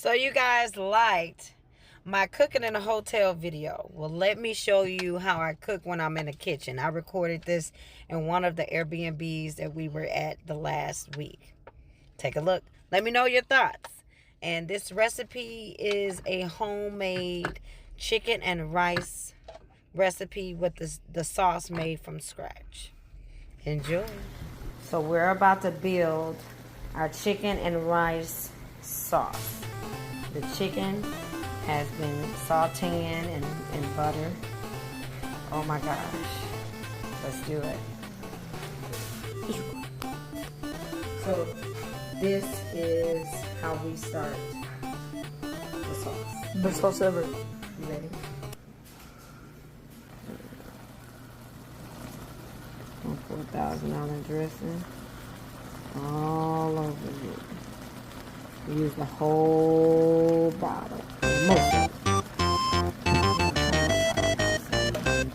So you guys liked my cooking in a hotel video. Well, let me show you how I cook when I'm in the kitchen. I recorded this in one of the Airbnbs that we were at the last week. Take a look. Let me know your thoughts. And this recipe is a homemade chicken and rice recipe with the sauce made from scratch. Enjoy. So we're about to build our chicken and rice sauce. The chicken has been sauteing in butter. Oh my gosh. Let's do it. So this is how we start the sauce. Best sauce ever. You ready? 4,000 dressing all over it. Use the whole bottle. Most of it.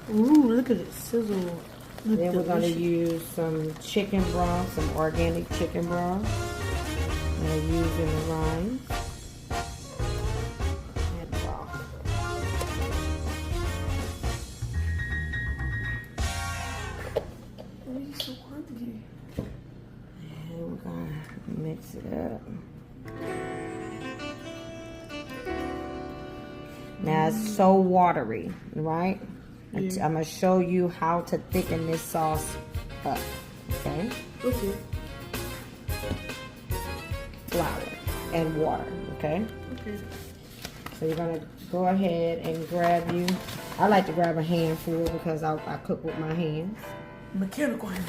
Ooh, look at it sizzle. Then we're going to use some chicken broth, some organic chicken broth. I'm going to use in the rinds. And broth. It's so hungry. And we're going to mix it up. Now it's so watery, right? Yeah. I'm going to show you how to thicken this sauce up, okay? Okay. Flour and water, okay? Okay. So you're going to go ahead and grab you. I like to grab a handful because I cook with my hands. Mechanical hand.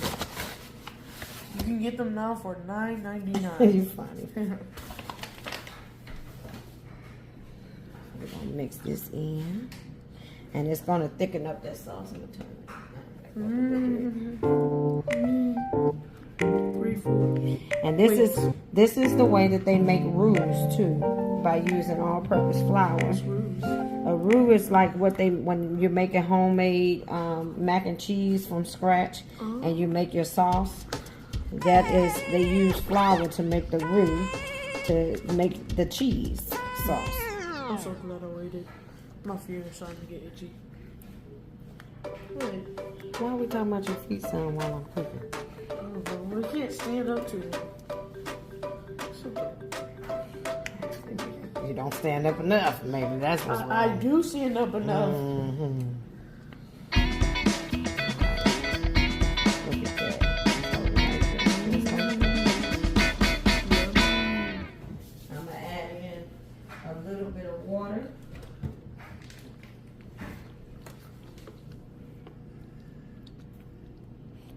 You can get them now for $9.99. You're funny. We're going to mix this in. And it's going to thicken up that sauce. I'm going to Great food. And this is the way that they make roux too, by using all-purpose flour. A roux is like when you're making homemade mac and cheese from scratch, and you make your sauce. That is, they use flour to make the roux to make the cheese sauce. I'm so glad I waited. My feet are starting to get itchy. Wait. Why are we talking about your feet, son, while I'm cooking? I don't know. I can't stand up to it. So You don't stand up enough. Maybe that's what's wrong. I do stand up enough. Mm-hmm. Look at that. I'm going to add in a little bit of water.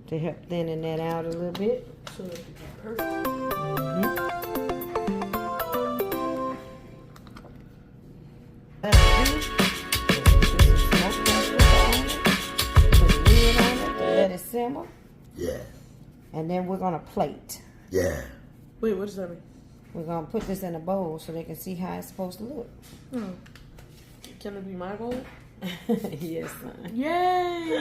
To help thinning that out a little bit. So it can be perfect. Let it simmer. Yeah. And then we're going to plate. Yeah. Wait, what does that mean? We're going to put this in a bowl so they can see how it's supposed to look. Can it be my bowl? Yes, son. Yay!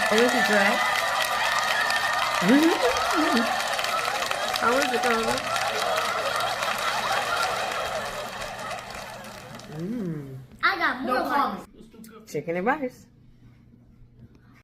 Where's the dress? How is it, Carla? I got more No ones. comment. Chicken and rice.